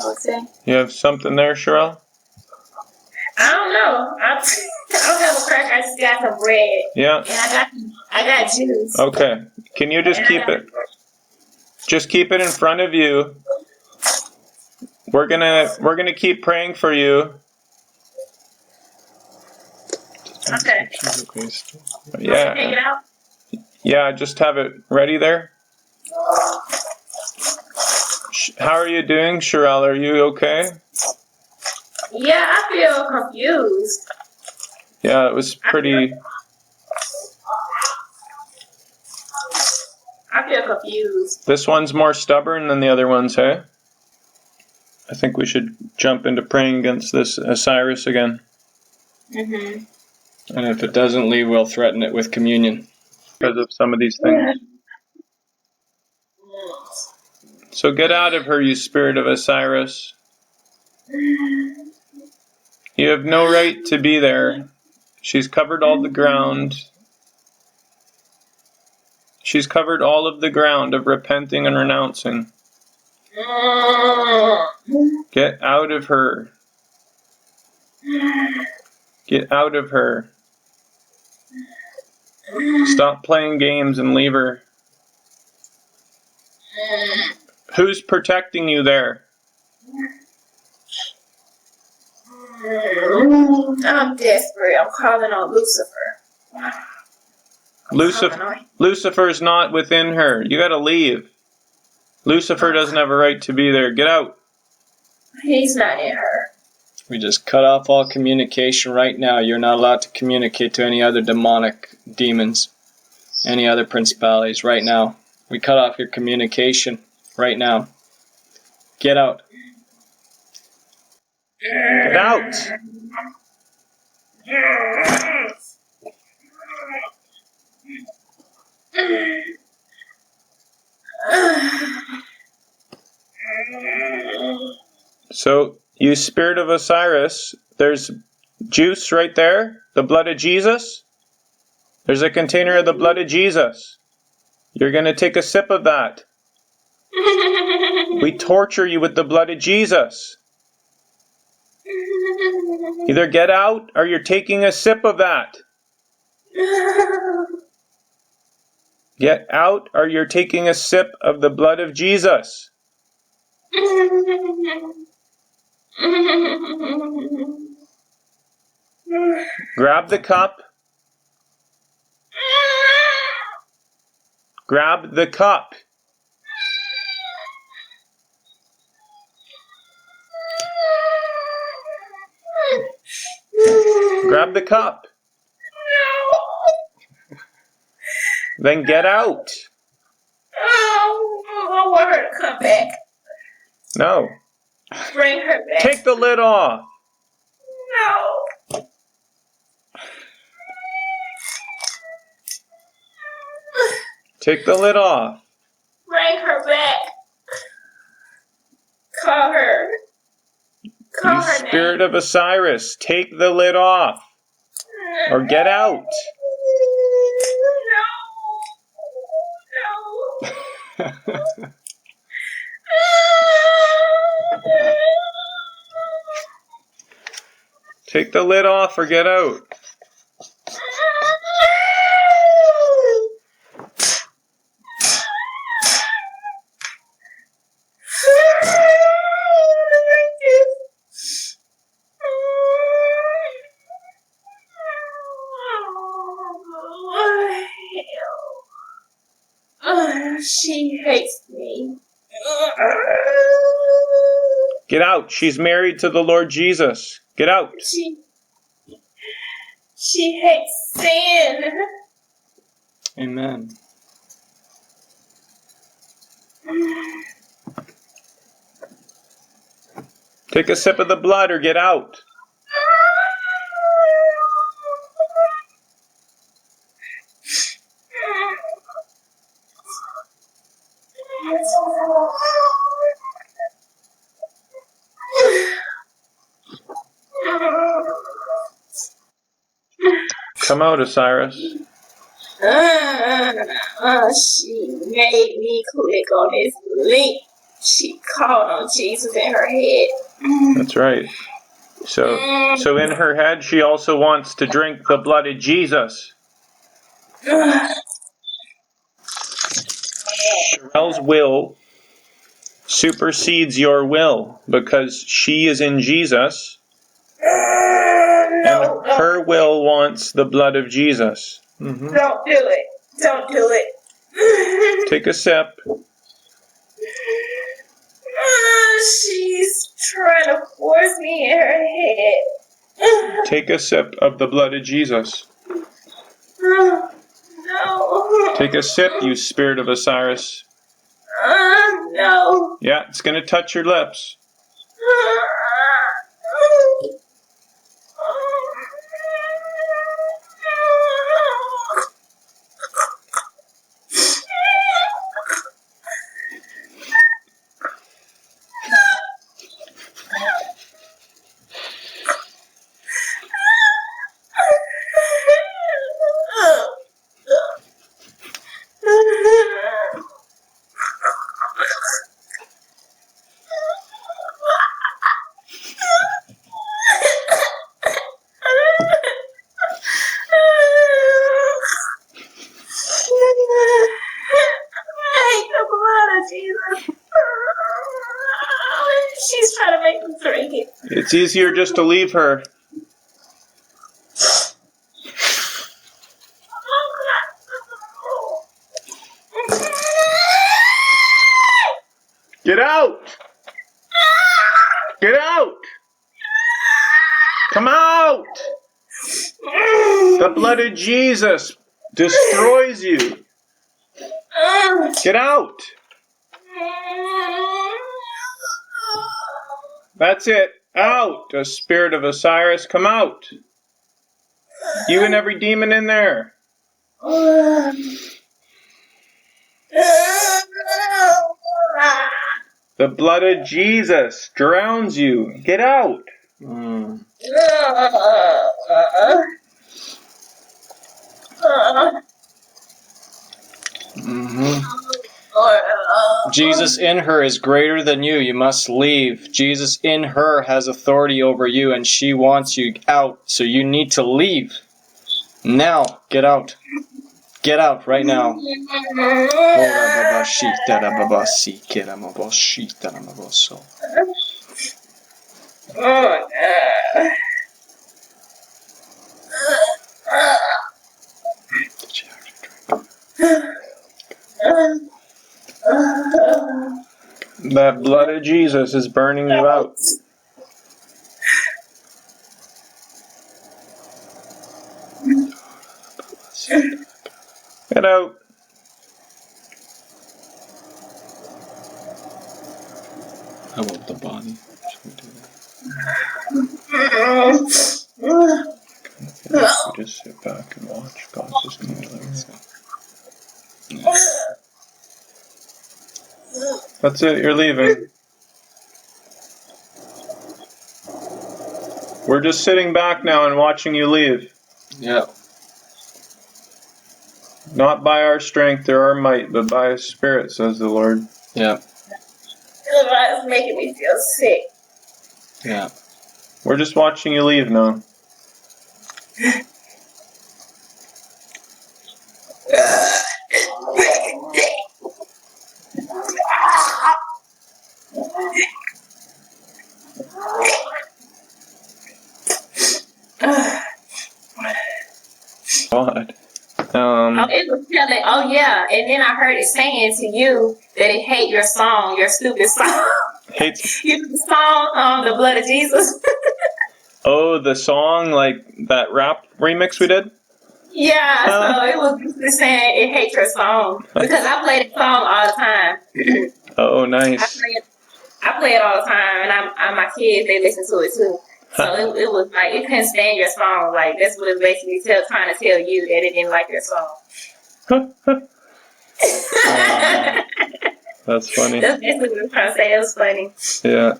Okay. You have something there, Sherell? I don't know. I don't have a cracker. I just got some bread. Yeah. And I got juice. Okay. Can you just keep it? Just keep it in front of you. We're gonna keep praying for you. Okay. Yeah. Take it out. Yeah, just have it ready there. How are you doing, Sherell? Are you okay? Yeah, I feel confused. Yeah, it was pretty... I feel confused. This one's more stubborn than the other ones, hey? I think we should jump into praying against this Osiris again. Mm-hmm. And if it doesn't leave, we'll threaten it with communion. Because of some of these things. So get out of her, you spirit of Osiris. You have no right to be there. She's covered all the ground. She's covered all of the ground of repenting and renouncing. Get out of her. Get out of her. Stop playing games and leave her. Who's protecting you there? I'm desperate. I'm calling on Lucifer. Lucifer's not within her. You gotta leave. Lucifer doesn't have a right to be there. Get out. He's not in her. We just cut off all communication right now. You're not allowed to communicate to any other demonic demons, any other principalities right now. We cut off your communication right now. Get out. Get out. So, you spirit of Osiris, there's juice right there, the blood of Jesus. There's a container of the blood of Jesus. You're going to take a sip of that. We torture you with the blood of Jesus. Either get out or you're taking a sip of that. Get out or you're taking a sip of the blood of Jesus. Grab the cup. Grab the cup. Grab the cup. Then get out. Oh, I want her to come back. No. Bring her back. Take the lid off. No. Take the lid off. Bring her back. Call her. Call You her spirit name. of Osiris, take the lid off. Or get out. No. Take the lid off or get out. She hates me. Get out. She's married to the Lord Jesus. Get out. She hates sin. Amen. Take a sip of the blood or get out. Come out, Osiris. She made me click on this link. She called on Jesus in her head. That's right. So in her head, she also wants to drink the blood of Jesus. Sherell's will supersedes your will because she is in Jesus, and her will wants the blood of Jesus. Don't do it. Don't do it. Take a sip. She's trying to force me in her head. Take a sip of the blood of Jesus. No. Take a sip, you spirit of Osiris. No. Yeah, it's going to touch your lips. She's trying to make me drink it. It's easier just to leave her. Get out! Get out! Come out! The blood of Jesus destroys you. Get out! That's it. Out! The spirit of Osiris, come out. You and every demon in there. The blood of Jesus drowns you. Get out. Jesus in her is greater than you. You must leave. Jesus in her has authority over you, and she wants you out. So you need to leave. Now, get out. Get out right now. That blood of Jesus is burning you out. Get out. I want the body. You just sit back and watch. God's just going to deliver. That's it, you're leaving. We're just sitting back now and watching you leave. Yeah. Not by our strength or our might, but by His Spirit, says the Lord. Yeah. It's making me feel sick. Yeah. We're just watching you leave now. God. It was telling, oh yeah, and then I heard it saying to you that it hate your song, your stupid song. Hates. You know the song, The Blood of Jesus. Oh, the song, like that rap remix we did? Yeah, so it was just saying it hates your song because I play the song all the time. Oh, nice. I play it all the time, and my kids, they listen to it too. So it was like, it couldn't stand your song. Like, that's what it's basically trying to tell you, that it didn't like your song. That's funny. That's basically what I'm trying to say. It was funny. Yeah.